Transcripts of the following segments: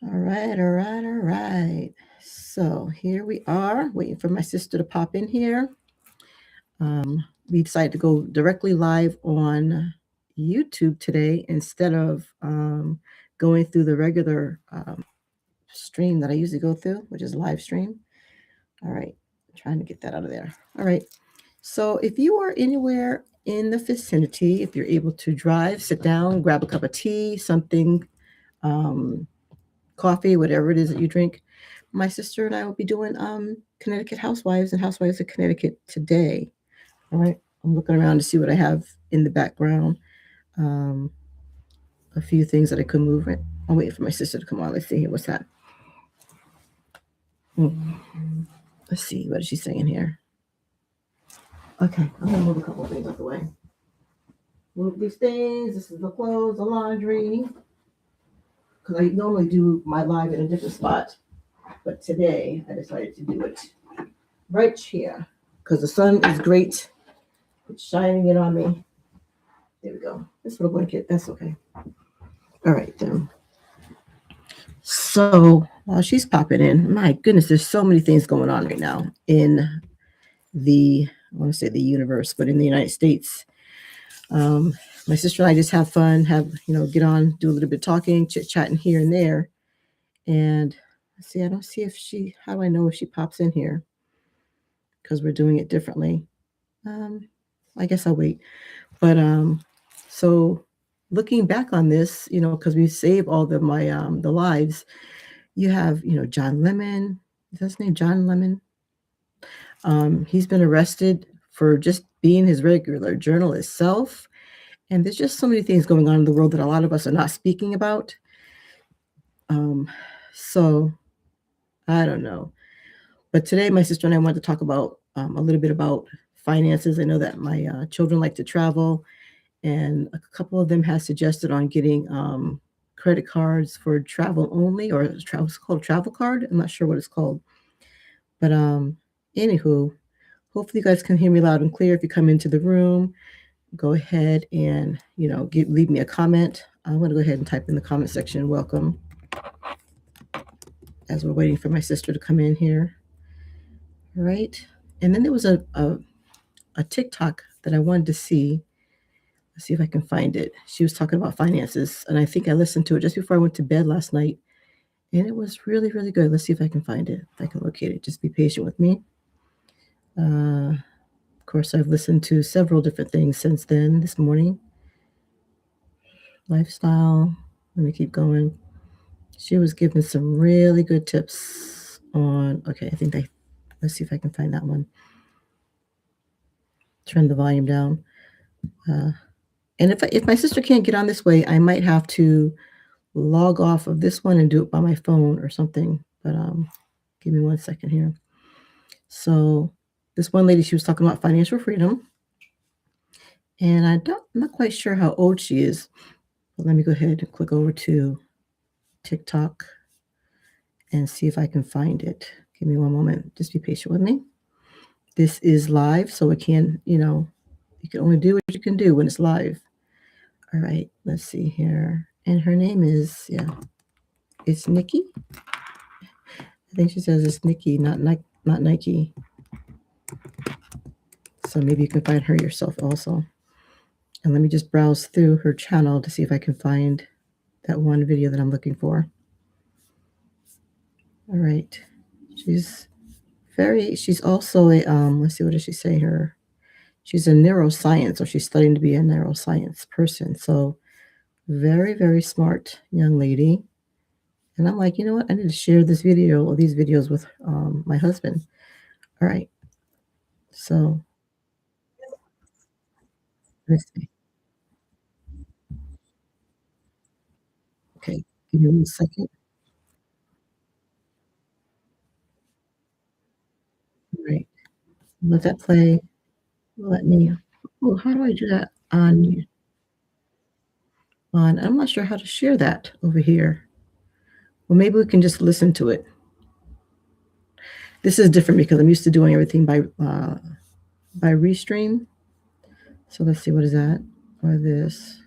All right. So here we are, waiting for my sister to pop in here. We decided to go directly live on YouTube today instead of going through the regular stream that I usually go through, which is live stream. All right, trying to get that out of there. All right. So if you are anywhere in the vicinity, if you're able to drive, sit down, grab a cup of tea, something, coffee, whatever it is that you drink, my sister and I will be doing Connecticut Housewives and Housewives of Connecticut today. All right. I'm looking around to see what I have in the background. Um, a few things that I could move. Right. I'm waiting for my sister to come on. Let's see here. What's that? Let's see. What is she saying here? Okay. I'm going to move a couple of things out the way. Move these things. This is the clothes, the laundry. Because I normally do my live in a different spot. But today I decided to do it right here. Because the sun is great. It's shining in on me. There we go. This little blanket. That's okay. All right, then. So while she's popping in, my goodness, there's so many things going on right now in I want to say the universe, but in the United States. My sister and I just have fun, get on, do a little bit of talking, chit-chatting here and there. And see, I don't see how do I know if she pops in here? Because we're doing it differently. I guess I'll wait. But so looking back on this, because we save all the lives, you have, John Lemon. Is that his name? John Lemon. He's been arrested for just being his regular journalist self. And there's just so many things going on in the world that a lot of us are not speaking about. So I don't know. But today, my sister and I wanted to talk about a little bit about finances. I know that my children like to travel, and a couple of them have suggested on getting credit cards for travel only, or it's called a travel card. I'm not sure what it's called. But anywho, hopefully you guys can hear me loud and clear. If you come into the room, go ahead and, leave me a comment. I'm going to go ahead and type in the comment section, welcome, as we're waiting for my sister to come in here. All right. And then there was a TikTok that I wanted to see. Let's see if I can find it. She was talking about finances, and I think I listened to it just before I went to bed last night. And it was really, really good. Let's see if I can find it, if I can locate it. Just be patient with me. Of course, I've listened to several different things since then this morning. Lifestyle. Let me keep going. She was giving some really good tips on, okay, let's see if I can find that one. Turn the volume down. And if my sister can't get on this way, I might have to log off of this one and do it by my phone or something. But give me 1 second here. So this one lady, she was talking about financial freedom. And I'm not quite sure how old she is. But let me go ahead and click over to TikTok and see if I can find it. Give me one moment. Just be patient with me. This is live, so it can, you can only do what you can do when it's live. All right, let's see here. And her name is, it's Nikki. I think she says it's Nikki, not Nike. So maybe you can find her yourself also. And let me just browse through her channel to see if I can find that one video that I'm looking for. All right. She's also a, let's see, what does she say here? She's a neuroscience, or she's studying to be a neuroscience person. So very, very smart young lady. And I'm like, you know what? I need to share this video or these videos with my husband. All right. So let's see. Okay. Give me 1 second. All right. Let that play. Let me. Oh, how do I do that on? I'm not sure how to share that over here. Well, maybe we can just listen to it. This is different because I'm used to doing everything by Restream. So let's see, what is that? Or this.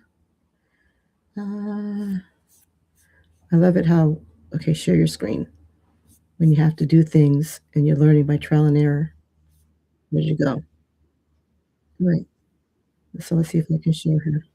I love it how Okay, share your screen. When you have to do things and you're learning by trial and error, where'd you go? Right. So let's see if I can share her.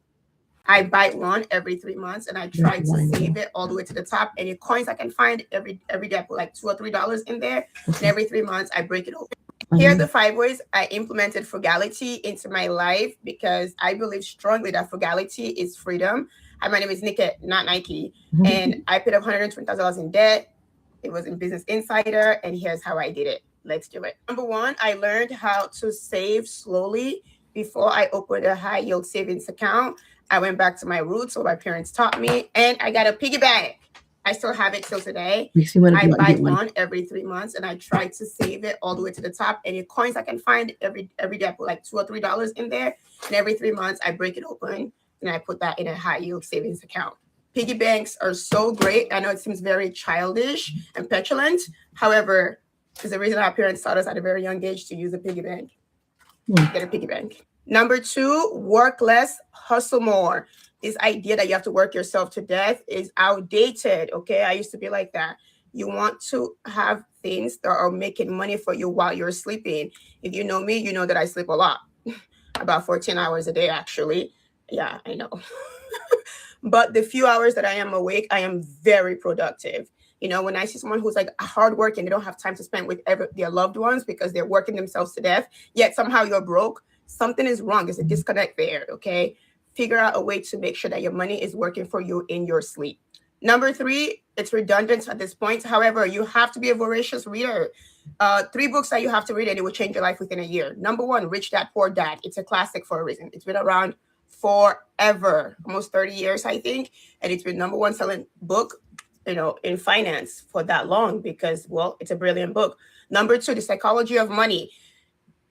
I buy one every 3 months, and I There's try the to line save again. it all the way to the top. Any coins I can find every day, I put like $2 or $3 in there, and Okay. every 3 months I break it open. I Here are know. the 5 ways I implemented frugality into my life because I believe strongly that frugality is freedom. Hi, my name is Nikki, not Nike, and I paid up $120,000 in debt. It was in Business Insider, and here's how I did it. Let's do it. Number one, I learned how to save slowly before I opened a high yield savings account. I went back to my roots, what my parents taught me, and I got a piggy bank. I still have it till today. Makes me want to I go out and buy get one. one every 3 months, and I try to save it all the way to the top. Any coins I can find every day, I put like $2 or $3 in there, and every 3 months I break it open and I put that in a high yield savings account. Piggy banks are so great. I know it seems very childish and petulant. However, there's a reason our parents taught us at a very young age to use a piggy bank. Get a piggy bank. Number two, work less, hustle more. This idea that you have to work yourself to death is outdated. Okay. I used to be like that. You want to have things that are making money for you while you're sleeping. If you know me, you know that I sleep a lot, about 14 hours a day, actually. Yeah, I know. But the few hours that I am awake, I am very productive. You know, when I see someone who's like hard work and they don't have time to spend with their loved ones because they're working themselves to death, yet somehow you're broke, something is wrong. There's a disconnect there, okay? Figure out a way to make sure that your money is working for you in your sleep. Number three, it's redundant at this point. However, you have to be a voracious reader. Three books that you have to read and it will change your life within a year. Number one, Rich Dad Poor Dad. It's a classic for a reason. It's been around forever, almost 30 years, I think. And it's been number one selling book, in finance for that long because, well, it's a brilliant book. Number two, The Psychology of Money.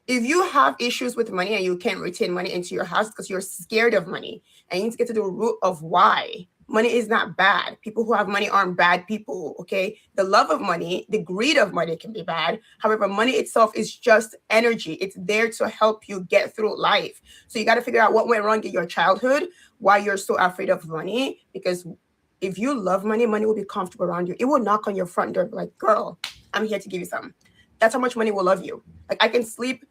If you have issues with money and you can't retain money into your house because you're scared of money and you need to get to the root of why. Money is not bad. People who have money aren't bad people, okay? The love of money, the greed of money can be bad. However, money itself is just energy. It's there to help you get through life. So you got to figure out what went wrong in your childhood, why you're so afraid of money. Because if you love money, money will be comfortable around you. It will knock on your front door, like, girl, I'm here to give you something. That's how much money will love you. Like, I can sleep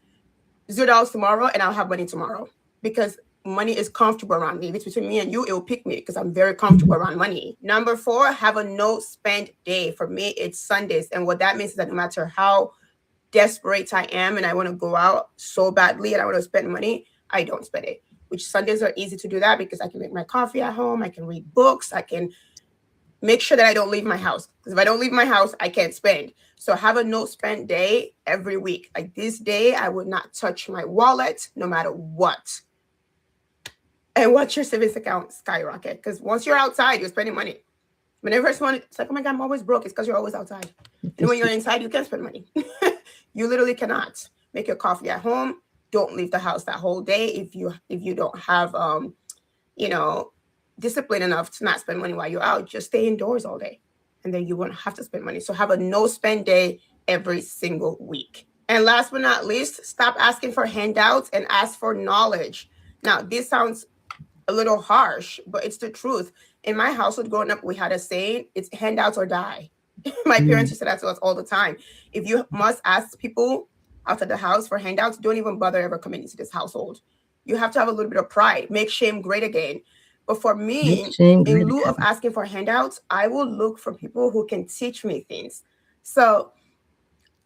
$0 tomorrow and I'll have money tomorrow because money is comfortable around me. If it's between me and you, it will pick me because I'm very comfortable around money. Number four, have a no spend day. For me, it's Sundays. And what that means is that no matter how desperate I am and I want to go out so badly and I want to spend money, I don't spend it. Which Sundays are easy to do that because I can make my coffee at home, I can read books, I can make sure that I don't leave my house. Because if I don't leave my house, I can't spend. So have a no spend day every week. Like this day, I would not touch my wallet no matter what. And watch your savings account skyrocket. Because once you're outside, you're spending money. Whenever someone, it's like, oh my God, I'm always broke. It's because you're always outside. And when you're inside, you can't spend money. You literally cannot. Make your coffee at home. Don't leave the house that whole day if you don't have you know, discipline enough to not spend money while you're out. Just stay indoors all day. And then you won't have to spend money. So have a no spend day every single week. And last but not least, stop asking for handouts and ask for knowledge. Now, this sounds a little harsh, but it's the truth. In my household growing up, we had a saying, it's handouts or die. My parents used to say that to us all the time. If you must ask people outside the house for handouts, don't even bother ever coming into this household. You have to have a little bit of pride. Make shame great again. But for me, in lieu of asking for handouts, I will look for people who can teach me things. So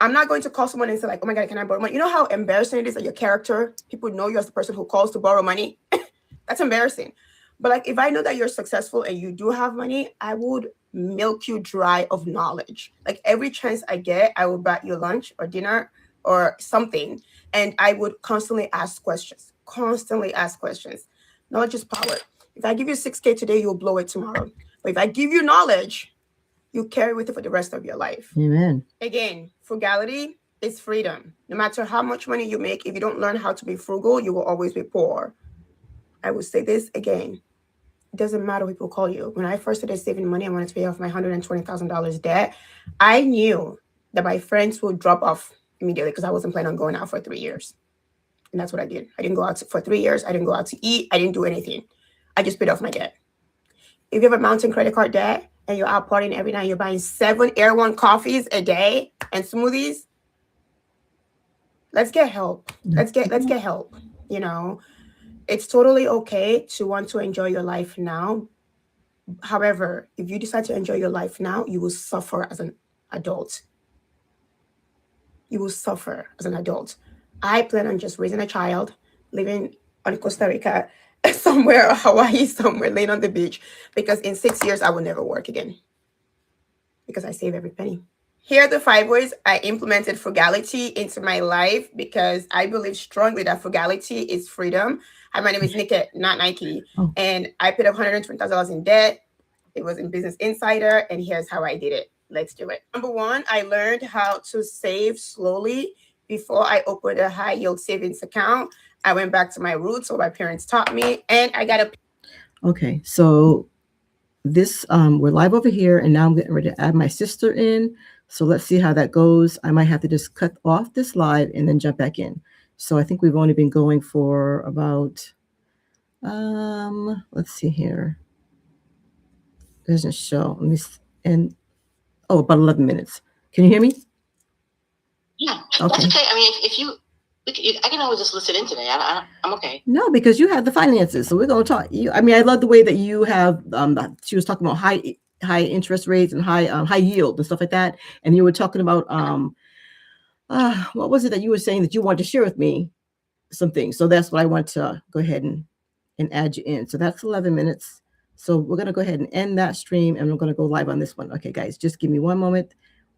I'm not going to call someone and say, like, oh my God, can I borrow money? You know how embarrassing it is that your character, people know you as the person who calls to borrow money? That's embarrassing. But like, if I know that you're successful and you do have money, I would milk you dry of knowledge. Like every chance I get, I will buy you lunch or dinner or something. And I would constantly ask questions, constantly ask questions. Knowledge is power. If I give you 6K today, you'll blow it tomorrow. But if I give you knowledge, you carry with it for the rest of your life. Amen. Again, frugality is freedom. No matter how much money you make, if you don't learn how to be frugal, you will always be poor. I will say this again. It doesn't matter what people call you. When I first started saving money, I wanted to pay off my $120,000 debt. I knew that my friends would drop off immediately because I wasn't planning on going out for 3 years. And that's what I did. I didn't go out for 3 years. I didn't go out to eat. I didn't do anything. I just paid off my debt. If you have a mountain credit card debt and you're out partying every night, you're buying 7 Air One coffees a day and smoothies, let's get help. Let's get help. You know, it's totally okay to want to enjoy your life now. However, if you decide to enjoy your life now, you will suffer as an adult. You will suffer as an adult. I plan on just raising a child, living on Costa Rica, somewhere, or Hawaii, somewhere, laying on the beach, because in 6 years I will never work again because I save every penny. Here are the 5 ways I implemented frugality into my life because I believe strongly that frugality is freedom. Hi, my name is Nikki, not Nike. Oh. And I paid up $120,000 in debt. It was in Business Insider, and here's how I did it. Let's do it. Number 1, I learned how to save slowly before I opened a high yield savings account. I went back to my roots, what my parents taught me, and I got a. Okay, so this we're live over here, and now I'm getting ready to add my sister in. So let's see how that goes. I might have to just cut off this live and then jump back in. So I think we've only been going for about let's see here. It doesn't show. Let me about 11 minutes. Can you hear me? Yeah, okay. That's okay. I mean, if you I can always just listen in today. I'm okay. No, because you have the finances, so we're going to talk. I mean, I love the way that you have. She was talking about high interest rates and high yield and stuff like that, and you were talking about what was it that you were saying that you wanted to share with me? Some things. So that's what I want to go ahead and add you in. So that's 11 minutes. So we're going to go ahead and end that stream, and we're going to go live on this one. Okay, guys, just give me one moment.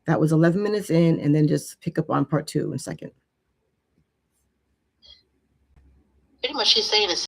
That was 11 minutes in, and then just pick up on part 2 in a second. Pretty much she's saying is